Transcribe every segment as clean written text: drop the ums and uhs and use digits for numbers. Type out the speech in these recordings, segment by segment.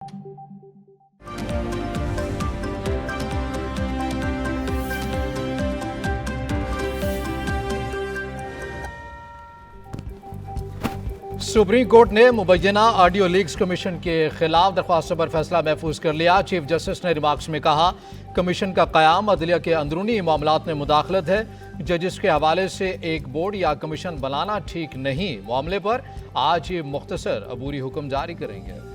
Supreme court ने मुबैना audio leaks commission के खिलाफ दरख्वास्तों पर फैसला महफूज कर लिया। चीफ जस्टिस ने रिमार्क्स में कहा, कमीशन का क़याम अदलिया के अंदरूनी मामलात में मुदाखलत है। जजिस के हवाले से एक बोर्ड या कमीशन बनाना ठीक नहीं। मामले पर आज ही मुख्तसर अबूरी हुक्म जारी करेंगे।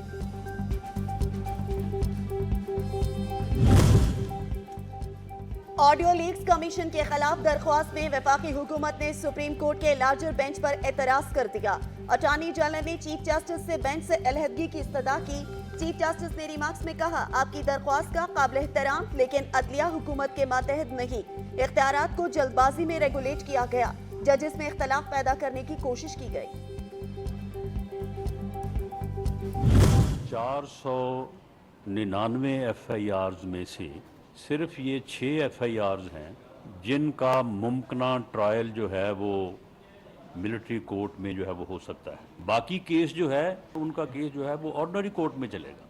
ऑडियो लीक्स कमीशन के खिलाफ दरख्वास्त में वफाकी हुकूमत ने सुप्रीम कोर्ट के लार्जर बेंच पर एतराज कर दिया। अटॉर्नी जनरल ने चीफ जस्टिस से बेंच से अलहदगी की इस्तदा की। चीफ जस्टिस ने रिमार्क्स में कहा, आपकी दरख्वास्त का काबिल एहतराम, लेकिन अदलिया हुकूमत के मातहत नहीं। इख्तियारात को जल्दबाजी में रेगुलेट किया गया। जजिस में इख्तलाफ पैदा करने की कोशिश की गई। 499 FIRs में से सिर्फ ये 6 FIRs हैं जिनका मुमकिना ट्रायल जो है वो मिलिट्री कोर्ट में जो है वो हो सकता है। बाकी केस जो है उनका केस जो है वो ऑर्डिनरी कोर्ट में चलेगा।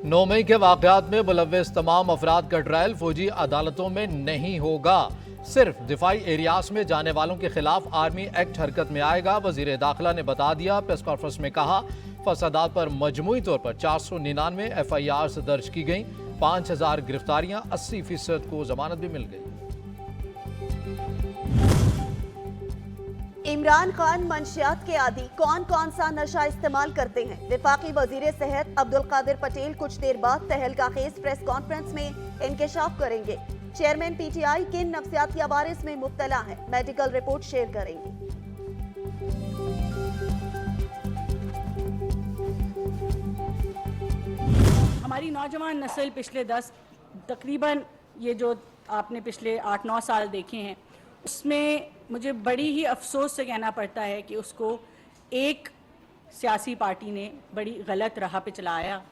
9 मई के वाक़यात में मुलव्वस तमाम अफराद का ट्रायल फौजी अदालतों में नहीं होगा। सिर्फ दिफाई एरियाज में जाने वालों के खिलाफ आर्मी एक्ट हरकत में आएगा। वजीर दाखिला ने बता दिया। प्रेस कॉन्फ्रेंस में कहा, फसादात पर मजमूई तौर पर 499 FIRs दर्ज की गई। 5000 गिरफ्तारियां, 80% को जमानत भी मिल गई। इमरान खान मंशियात के आदी कौन कौन सा नशा इस्तेमाल करते हैं? वफाकी वजीर सेहत अब्दुल कादिर पटेल कुछ देर बाद तहलका खेज प्रेस कॉन्फ्रेंस में इंकशाफ करेंगे। चेयरमैन PTI किन नफ्सियाती अवारिस में मुब्तला है, मेडिकल रिपोर्ट शेयर करेंगे। हमारी नौजवान नस्ल पिछले तकरीबन ये जो आपने पिछले 8-9 साल देखे हैं, उसमें मुझे बड़ी ही अफसोस से कहना पड़ता है कि उसको एक सियासी पार्टी ने बड़ी गलत राह पे चलाया।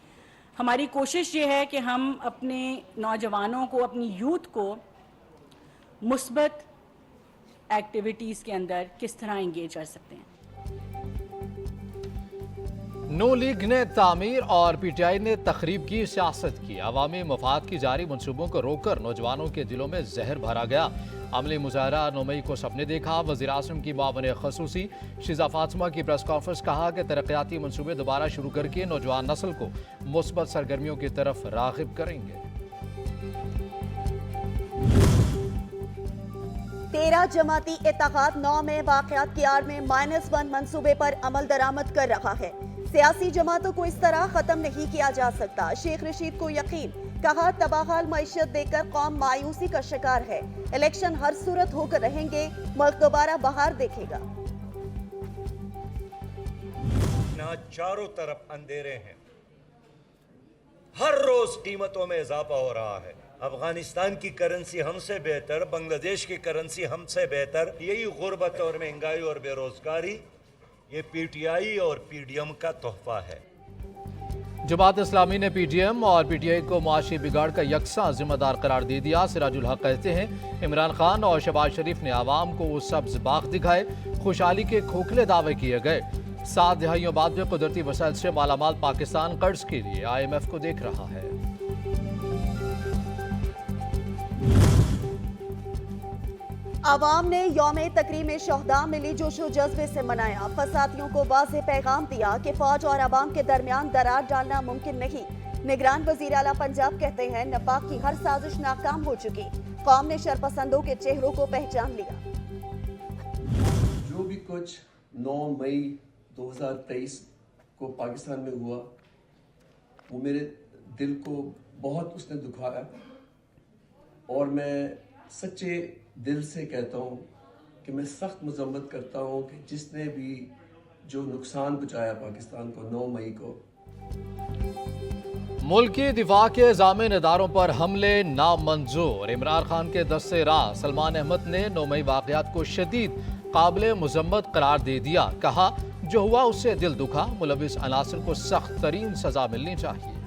हमारी कोशिश ये है कि हम अपने नौजवानों को, अपनी यूथ को मुस्बत एक्टिविटीज़ के अंदर किस तरह इंगेज कर सकते हैं। नू लीग ने तामीर और PTI ने तखरीब की सियासत की। अवामी मफाद की जारी मनसूबों को रोककर नौजवानों के दिलों में जहर भरा गया। अमली मुजाहरा 9 मई को सबने देखा। वज़ीर आज़म की मावन खसूसी शिजा फातिमा की प्रेस कॉन्फ्रेंस, कहा कि तरक्याती मनसूबे दोबारा शुरू करके नौजवान नस्ल को मुस्बत सरगर्मियों की तरफ राग़िब करेंगे। 13 जमाती इत्तेहाद 9 में वाक़यात की आड़ में -1 मंसूबे पर अमल दरामद कर रहा है। सियासी जमातों को इस तरह खत्म नहीं किया जा सकता। शेख रशीद को यकीन, कहा तबाहाल मईशत देकर कौम मायूसी का शिकार है। इलेक्शन हर सूरत होकर रहेंगे, मुल्क दोबारा बहार देखेगा। ना चारों तरफ अंधेरे हैं, हर रोज कीमतों में इजाफा हो रहा है। अफगानिस्तान की करेंसी हमसे बेहतर, बांग्लादेश की करेंसी हमसे बेहतर। यही गुर्बत और महंगाई और बेरोजगारी ये PTI और PDM का तोहफा है। जमात इस्लामी ने PDM और PTI को मुआशी बिगाड़ का यकसा जिम्मेदार करार दे दिया। सिराजुल हक कहते हैं, इमरान खान और शहबाज शरीफ ने आवाम को सब्ज बाग दिखाए, खुशहाली के खोखले दावे किए गए। 7 दहाइयों बाद में कुदरती वसाइल से मालामाल पाकिस्तान कर्ज के लिए IMF को देख रहा है। आवाम ने यौम तकरीम शहदा मिली जोशो जज्बे से मनाया। फसादियों को वाज़ेह पैगाम दिया कि फौज और आवाम के दरमियान दरार डालना मुमकिन नहीं। निगरान वज़ीर आला पंजाब कहते हैं, नपाक की हर साजिश नाकाम हो चुकी। कौम ने शरपसंदों के चेहरों को पहचान लिया। जो भी कुछ 9 मई 2023 को पाकिस्तान में हुआ, वो मेरे दिल को बहुत उसने दुखाया। और मैं सच्चे दिल से कहता हूँ कि मैं सख्त मजम्मत करता हूँ कि जिसने भी जो नुकसान पहुँचाया पाकिस्तान को 9 मई को। मुल्क की दिफा के जामिन इदारों पर हमले नामंजूर। इमरान खान के दस्ते राह सलमान अहमद ने 9 मई वाक़यात को शदीद काबिल मजम्मत करार दे दिया। कहा, जो हुआ उससे दिल दुखा, मुलविस अनासर को सख्त तरीन सजा मिलनी चाहिए।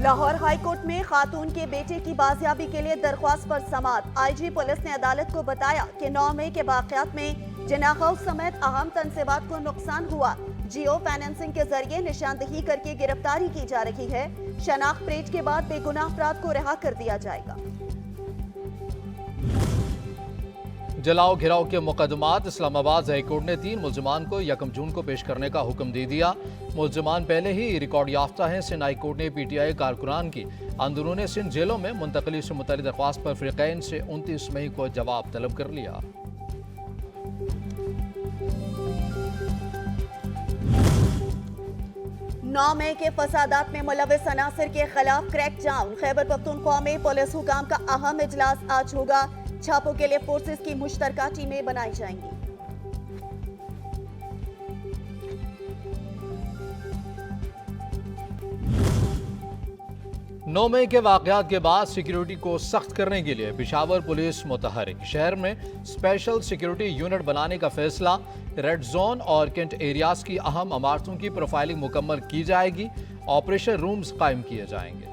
लाहौर हाई कोर्ट में खातून के बेटे की बाजियाबी के लिए दरख्वास्त पर समाअत। IG पुलिस ने अदालत को बताया कि 9 मई के वाक़यात में जिना हाउस समेत अहम तनसीबात को नुकसान हुआ। जियो फाइनेंसिंग के जरिए निशानदही करके गिरफ्तारी की जा रही है। शनाख्त परेड के बाद बेगुनाह अफराद को रिहा कर दिया जाएगा। जलाओ घिराव के मुकदमात इस्लामाबाद हाईकोर्ट ने 3 मुल्जिमान को 1 जून को पेश करने का हुक्म दे दिया। मुल्जिमान पहले ही रिकॉर्ड याफ्ता हैं। सिंध हाई कोर्ट ने PTI कारकुनान की अंदरून सिंध जेलों में मुंतकली से मुतल्लिक़ दरख्वास्त पर फ़रीक़ैन से 29 मई को जवाब तलब कर लिया। नौ मई के फसादात में मुलविस अनासर के खिलाफ क्रैकडाउन। खैबर पख्तूनख्वा में पुलिस हुकाम का अहम इजलास आज होगा। छापों के लिए फोर्सेस की मुश्तरका टीमें बनाई जाएंगी। 9 मई के वाक़यात के बाद सिक्योरिटी को सख्त करने के लिए पेशावर पुलिस मुतहरिक। शहर में स्पेशल सिक्योरिटी यूनिट बनाने का फैसला। रेड जोन और कैंट एरियाज की अहम इमारतों की प्रोफाइलिंग मुकम्मल की जाएगी। ऑपरेशन रूम्स कायम किए जाएंगे।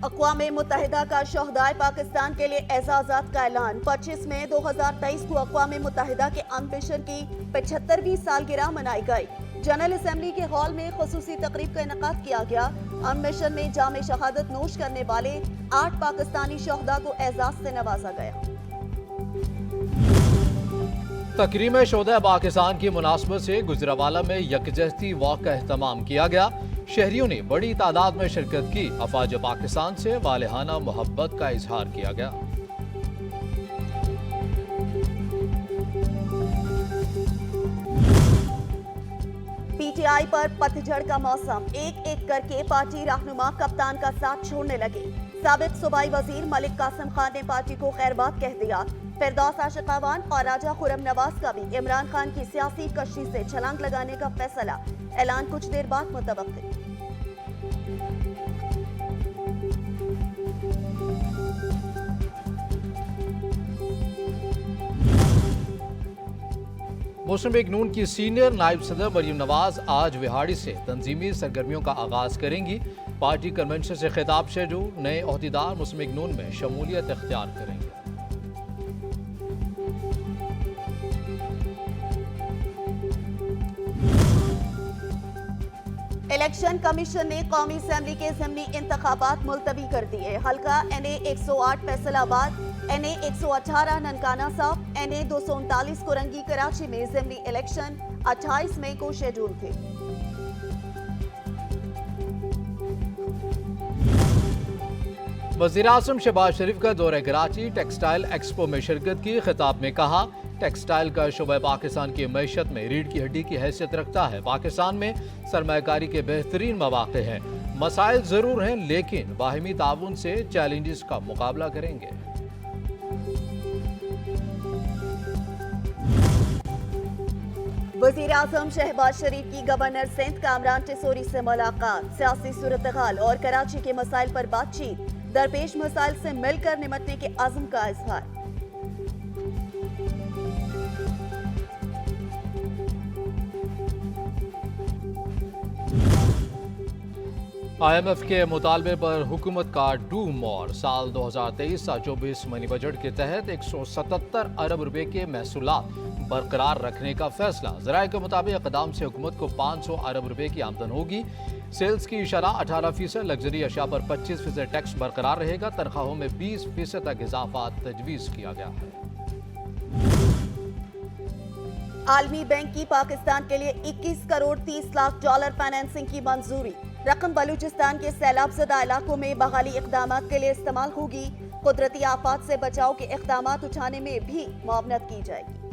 अक़वाम मुत्तहिदा का शोहदाए पाकिस्तान के लिए एजाज़ात का ऐलान। 25 मई 2023 को अक़वाम मुत्तहिदा के अनपेशन की 75वीं सालगिरह मनाई गई। जनरल असम्बली के हॉल में खुसूसी तकरीब का इनेकाद किया गया। अनपेशन में जाम शहादत नोश करने वाले 8 पाकिस्तानी शोहदा को एजाज से नवाजा गया। तकरीम शोहदा पाकिस्तान की मुनासबत से गुजरावाला में यकजहती वॉक का एहतमाम किया गया। शहरियों ने बड़ी तादाद में शिरकत की। अफवाज पाकिस्तान से वालिहाना मोहब्बत का इजहार किया गया। PTI पर पतझड़ का मौसम। एक एक करके पार्टी रहनुमा कप्तान का साथ छोड़ने लगे। साबिक सूबाई वजीर मलिक कासिम खान ने पार्टी को खैरबाद कह दिया। फिरदौस आशिकावान और राजा खुरम नवाज का भी इमरान खान की सियासी कश्ती से छलांग लगाने का फैसला। ऐलान कुछ देर बाद मुतवक्किल। मुस्लिम लीग नून की सीनियर नायब सदर मरीम नवाज आज विहाड़ी से तंजीमी सरगर्मियों का आगाज करेंगी। पार्टी कन्वेंशन से खिताब शेड्यूल। नए ओहदेदार मुस्लिम लीग नून में शमूलियत इख्तियार करेंगे। इलेक्शन कमीशन ने कौमी असम्बली के ज़िमनी इंतखाबात मुलतवी कर दिए। हल्का NA 108 फैसलाबाद, NA 118 ननकाना साहब, NA 239 कोरंगी कराची में ज़िमनी इलेक्शन 28 मई को शेड्यूल थे। वज़ीर आज़म शहबाज शरीफ का दौरा कराची। टेक्सटाइल एक्सपो में शिरकत की। खिताब में कहा, टेक्सटाइल का शुबा पाकिस्तान की मैशत में रीढ़ की हड्डी की हैसियत रखता है। पाकिस्तान में सरमायाकारी के बेहतरीन मौक़े हैं। मसाइल ज़रूर हैं, लेकिन बाहिमी ताउन से चैलेंजेस का मुकाबला करेंगे। वज़ीर आज़म शहबाज शरीफ की गवर्नर सिंध कामरान टिसोरी से मुलाकात। सियासी सूरत-ए-हाल और कराची के मसाइल पर बातचीत। दरपेश मसाइल से मिलकर निमटने के अज़्म का इजहार। IMF के मुतालबे पर हुकूमत का डू मोर। साल 2023-24 मनी बजट के तहत 177 अरब रुपए के महसूलात बरकरार रखने का फैसला। ज़राए के मुताबिक इक़दाम से हुकूमत को 500 अरब रुपए की आमदन होगी। सेल्स की शरह 18%, लग्जरी अशिया पर 25% टैक्स बरकरार रहेगा। तनख्वाहों में 20% तक इजाफा तजवीज़ किया गया है। आलमी बैंक की पाकिस्तान के लिए 21 करोड़ 30 लाख डॉलर फाइनेंसिंग की मंजूरी। रकम बलूचिस्तान के सैलाब ज़दा इलाकों में बहाली इक़दामात के लिए इस्तेमाल होगी। कुदरती आफात से बचाव के इक़दामात उठाने में भी मुआवनत की जाएगी।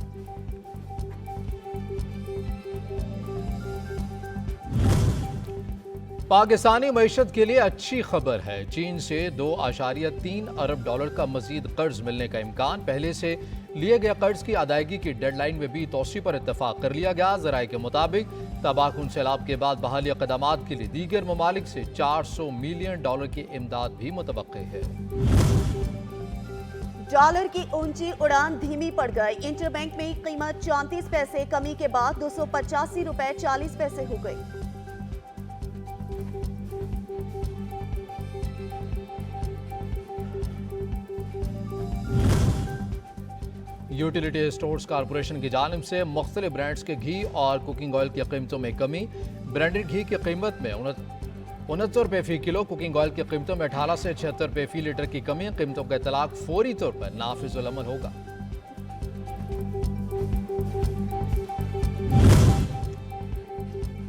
पाकिस्तानी मईशत के लिए अच्छी खबर है। चीन से 2.3 अरब डॉलर का मजीद कर्ज मिलने का इम्कान। पहले से लिए गए कर्ज की अदायगी की डेडलाइन में भी तोसी पर इत्तफाक कर लिया गया। ज़राए के मुताबिक तबाहकुन सैलाब के बाद बहाली इक़दामात के लिए दीगर ममालिक से 400 मिलियन डॉलर की इमदाद भी मुतवक्के है। डॉलर की ऊंची उड़ान धीमी पड़ गई। इंटरबैंक में कीमत 34 पैसे कमी के बाद 285 रुपए 40 पैसे हो गई। यूटिलिटी स्टोर्स कॉरपोरेशन की जानिब से मुख्तलिफ ब्रांड्स के घी और कुकिंग ऑयल की कीमतों में कमी। ब्रांडेड घी की कीमत में 69 रुपये फी किलो, कुकिंग ऑयल की कीमतों में 18 से 76 रुपये फी लीटर की कमी। कीमतों का इतलाक फौरी तौर पर नाफिजुल अमल होगा।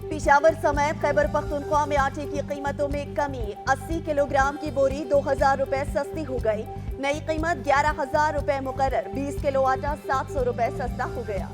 पेशावर समेत खैबर पख्तूनख्वा में आटे की कीमतों में कमी। 80 किलोग्राम की बोरी 2000 रुपए सस्ती हो गई। नई कीमत 11,000 रुपए मुकर्रर। 20 किलो आटा 700 रुपए सस्ता हो गया।